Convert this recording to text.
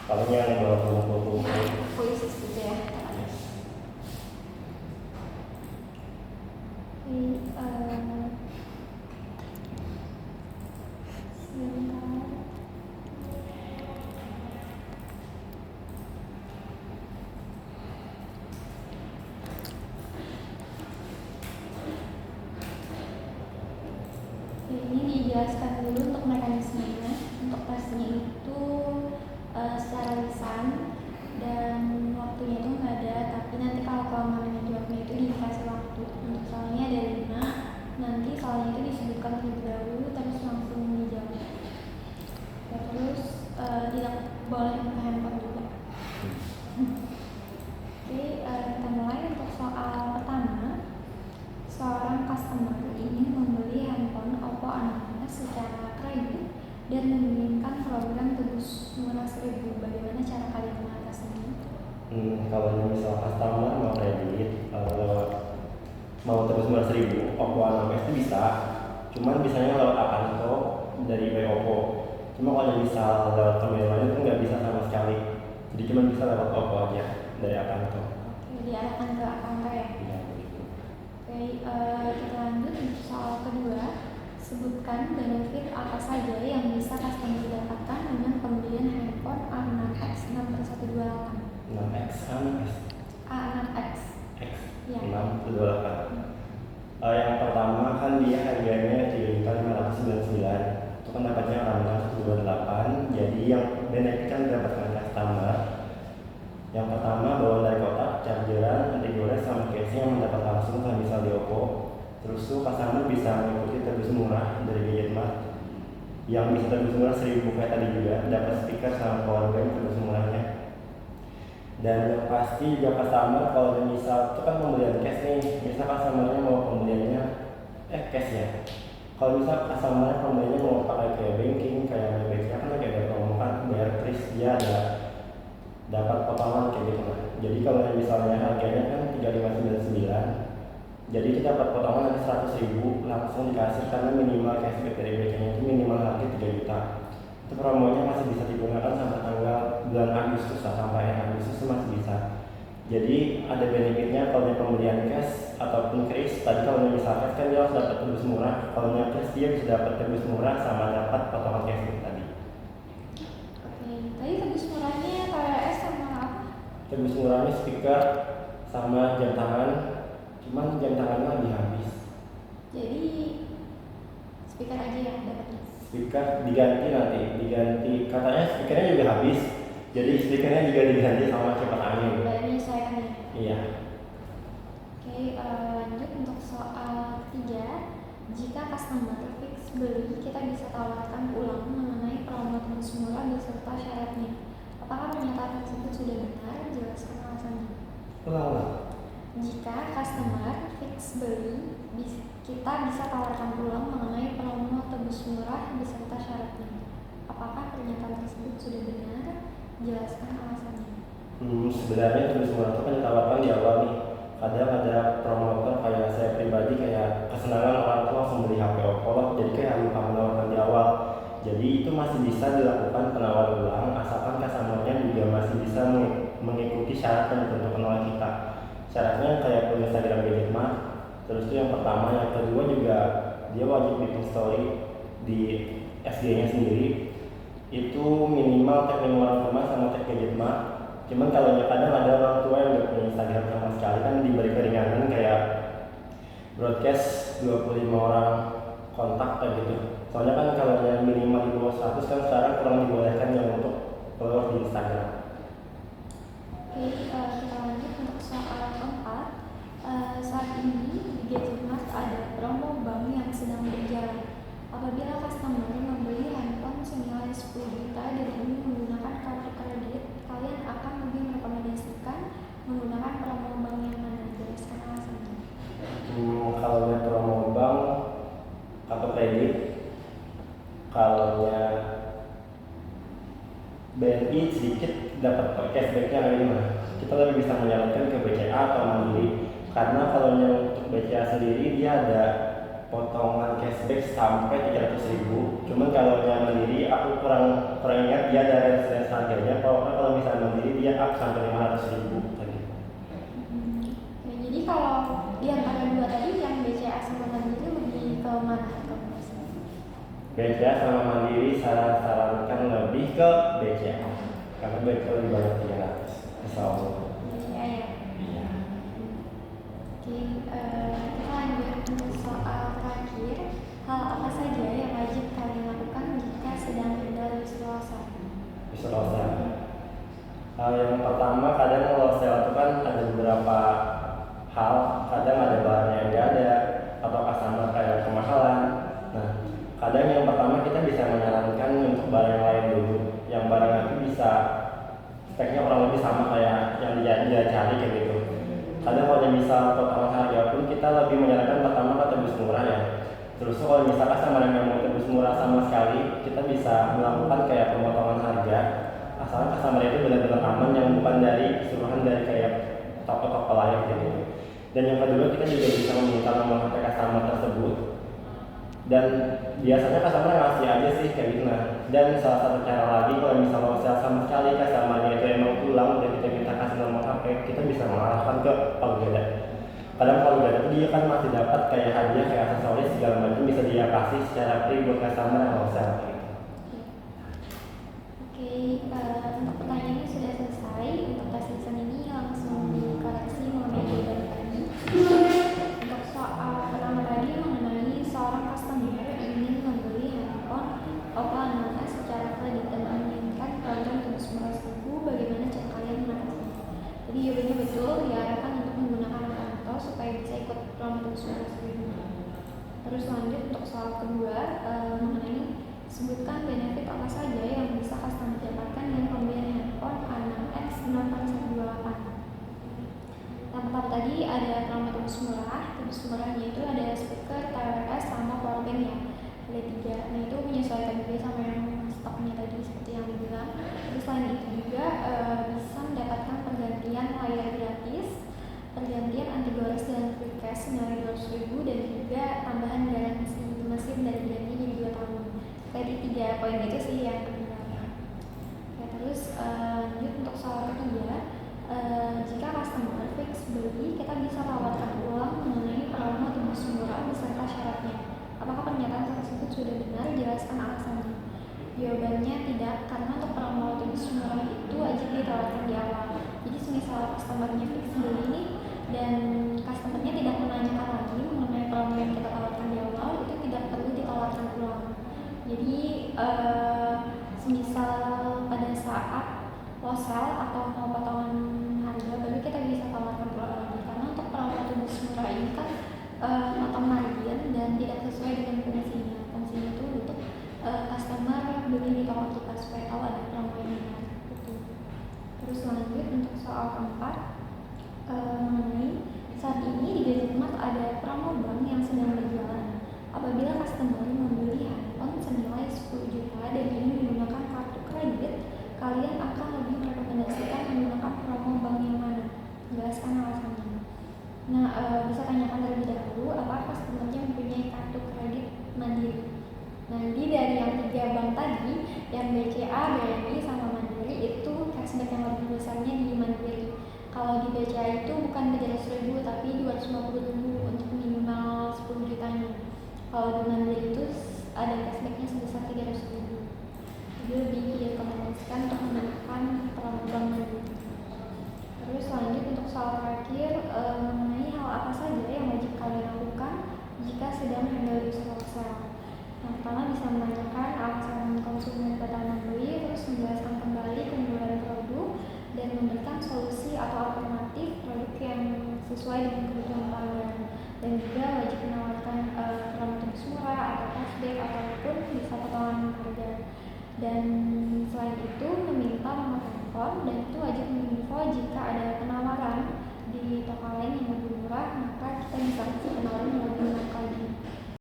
Kalau yang bawa kumpul-kumpul. Polisi gitu ya. Yes. Sebentar. Ini dijelaskan dulu untuk mekanismenya. Untuk tesnya itu secara lisan dan waktunya itu nggak ada, tapi nanti kalau kelamaan menjawabnya itu dikasih waktu. Untuk soalnya ada 5, nanti soalnya itu disebutkan terlebih dahulu terus langsung dijawab. Ya, terus tidak boleh buka handphone juga. Oke, kita mulai untuk soal pertama. Seorang customer ingin membeli handphone Oppo A6s secara kredit dan menginginkan program tebus murah 1000. Bagaimana cara kalian mengatasinya? Kalau misal customer mau kredit, mau tebus murah 1000, Oppo A6s itu bisa. Cuman bisanya lewat Akanto dari by Oppo. Cuma kalau misal lewat pembayarannya itu nggak bisa sama sekali. Jadi cuma bisa lewat Oppo aja dari Akanto. Oke, diarahkan ke angka ya. Iya begitu. Oke, kita lanjut untuk soal kedua. Sebutkan benefit apa saja yang bisa customer dapatkan dengan pembelian handphone A6x 6128. 6x kan A6x. X Ya. 628. Yang pertama kan dia harganya 3.599. Itu kan dapatnya RAM 128. Jadi yang benefit kan didapatkan customer. Yang pertama bawaan dari kotak, chargeran, anti gores sama case-nya yang mendapat langsung kalau misal di Oppo. Terus tuh customer bisa mengikuti tebus murah dari Gadget Mart yang bisa tebus murah 1000 kayak tadi juga, dapat speaker sama power bank tebus murahnya. Dan yang pasti juga customer kalau misal itu kan pembelian cash nih, misal customernya mau pembeliannya cash ya. Kalau misal customer pembeliannya mau pakai kayak banking, kayak Maybanknya kan kayak ada promo kan, bayar kris dia ada dapat potongan kayak gitu lah. Jadi kalau misalnya harganya kan 3599, jadi kita dapat potongan nanti 100.000 langsung dikasih karena minimal cashback dari BCA itu minimal harga 3 juta. Itu promonya masih bisa digunakan sampai tanggal bulan Agustus sampai Agustus itu masih bisa. Jadi ada benefitnya kalau pembelian cash ataupun kris. Tadi kalau misal cash kan dia harus dapat tebus murah. Kalau kris dia bisa dapat tebus murah sama dapat potongan cashback tadi. Oke, tadi tebus murahnya TWS sama apa? Tebus murahnya speaker sama jam tangan. Cuman jam tangannya lagi habis. Jadi speaker aja ya dapatnya. Speaker diganti katanya speakernya juga habis. Jadi speakernya juga diganti sama kipas angin. Menyesuaikan ya. Iya. Oke, lanjut untuk soal 3. Jika customer fix beli, kita bisa tawarkan ulang mengenai promo tebus murah beserta syaratnya. Apakah pernyataan tersebut sudah benar? Jelaskan alasannya. Ulang. Jika customer fix beli, kita bisa tawarkan ulang mengenai promo tebus murah beserta syaratnya. Apakah pernyataan tersebut sudah benar? Jelaskan alasannya. Sebenarnya tebus murah itu kan ditawarkan di awal nih. Kadang ada promotor kayak saya pribadi kayak kesenangan orang tua langsung beli HP Oppo lah. Jadi kayak lupa menawarkan di awal. Jadi itu masih bisa dilakukan penawaran ulang asalkan customernya juga masih bisa mengikuti syarat yang ditentukan oleh kita. Syaratnya kayak punya Instagram Gadget Mart. Terus itu yang pertama, yang kedua juga dia wajib bikin story di FB-nya sendiri. Itu minimal tag 5 orang rumah sama tag Gadget Mart. Cuman kalau kadang ada orang tua yang nggak punya Instagram sama sekali kan diberi keringanan kayak broadcast 25 orang kontak kayak gitu. Soalnya kan kalau yang minimal di bawah 100 kan sekarang kurang dibolehkan yang untuk follower di Instagram. Oke, kita lanjut untuk soal 4. Saat ini di Gadget Mart ada promo bank yang sedang berjalan. Apabila customer membeli handphone senilai 10 juta dan ingin menggunakan kartu kredit, kalian akan lebih merekomendasikan menggunakan promo bank yang mana? Jelaskan alasannya. Kalau promo bank kartu kredit, kalau BNI sedikit dapat cashbacknya kayak gimana? Kita lebih bisa menyarankan ke BCA atau Mandiri. Karena kalau untuk BCA sendiri dia ada potongan cashback sampai 300.000. Cuman kalau Mandiri aku kurang ingat dia ada range harganya. Kalau up sampai 500.000 tadi. Ya, jadi kalau di antara dua tadi yang BCA sama Mandiri lebih ke mana rekomendasinya? BCA sama Mandiri saya sarankan lebih ke BCA karena BCA lebih banyak 300. Insya Allah. BCA ya. Iya. Oke, kita lanjut untuk soal terakhir. Hal apa saja yang wajib kalian lakukan jika sedang berada di Sulawesi? Istilah yang pertama, kadang kalau sale itu kan ada beberapa hal, kadang ada barang yang nggak ada atau customer kayak kemahalan. Nah, kadang yang pertama kita bisa menyarankan untuk barang yang lain dulu, yang barang itu bisa speknya kurang lebih sama kayak yang dia cari kayak gitu. Kadang kalau misal potongan harga pun kita lebih menyarankan pertama ke tebus murah ya. Terus kalau misalkan sama yang mau tebus murah sama sekali, kita bisa melakukan kayak pemotongan harga asalkan customer itu benar-benar aman yang bukan dari suruhan dari kayak toko-toko lain gitu. Dan yang kedua, kita juga bisa meminta nomor HP customer tersebut. Dan biasanya customer ngasih aja sih kayak gitu. Nah, dan salah satu cara lagi kalau misalnya sale sama sekali customernya itu emang pulang dan kita minta kasih nomor HP, kita bisa mengarahkan ke Palgada. Kadang Palgada itu dia kan masih dapat kayak hadiah kayak aksesoris segala macam bisa dia kasih secara free buat customer yang mau sale gitu. Oke, untuk pertanyaannya sudah selesai. Untuk tes lisan ini langsung dikoreksi mengenai jawaban tadi. Untuk soal pertama tadi mengenai seorang customer ingin membeli handphone Oppo A6s secara kredit dan menginginkan program tebus murah 1000, bagaimana cara kalian mengatasinya? Jadi jawabannya betul, diarahkan untuk menggunakan kartu supaya bisa ikut program tebus murah 1000. Terus lanjut untuk soal kedua mengenai sebutkan benefit apa saja yang bisa customer dapatkan dengan pembelian handphone A6x 8128. Yang pertama tadi ada promo tebus murah. Tebus murahnya itu ada speaker, TWS, sama powerbank ya. Ada 3. Nah itu menyesuaikan juga sama yang stoknya tadi seperti yang dibilang. Terus selain itu juga bisa mendapatkan pergantian layar gratis, pergantian anti gores dan quick cash senilai 200.000 dan juga tambahan garansi mesin dari garansi jadi 2 tahun. Tadi 3 poin itu sih yang ketinggalan. Ya, terus lanjut untuk soal ketiga, jika customer fix beli, kita bisa tawarkan ulang mengenai promo tebus murah beserta syaratnya. Apakah pernyataan tersebut sudah benar? Jelaskan alasannya. Jawabannya tidak, karena untuk promo tebus murah itu wajib ditawarkan di awal. Jadi semisal customernya fix beli ini dan customernya tidak menanyakan lagi mengenai promo yang kita tawarkan di awal, itu tidak perlu ditawarkan ulang. Jadi semisal pada saat sale atau mau potongan harga baru kita bisa tawarkan ulang lagi, karena untuk promo tebus murah ini kan potong margin dan tidak sesuai dengan fungsinya. Fungsinya itu untuk customer beli di toko kita supaya tahu ada promo yang menarik gitu. Terus lanjut untuk soal keempat mengenai saat ini di Gadgetmart ada promo bank yang sedang berjalan. Apabila customer membeli handphone senilai 10 juta dan ingin menggunakan kartu kredit, kalian akan lebih merekomendasikan menggunakan promo bank yang mana? Jelaskan alasannya. Nah, bisa tanyakan terlebih dahulu apakah customernya mempunyai kartu kredit Mandiri. Nah, jadi dari yang 3 bank tadi, yang BCA, BNI, sama Mandiri itu cashback yang lebih besarnya di Mandiri. Kalau di BCA itu bukan 300.000 tapi 250.000 untuk minimal 10 jutanya. Kalau di Mandiri itu ada cashbacknya sebesar 300.000. Jadi lebih direkomendasikan untuk menggunakan promo bank Mandiri. Terus lanjut untuk soal terakhir mengenai hal apa saja yang wajib kalian lakukan jika sedang handle user sale. Yang pertama bisa menanyakan alasan konsumen batal membeli, terus menjelaskan kembali keunggulan produk dan memberikan solusi atau alternatif produk yang sesuai dengan kebutuhan pelanggan. Dan juga wajib menawarkan promo tebus murah atau cashback ataupun bisa potongan harga. Dan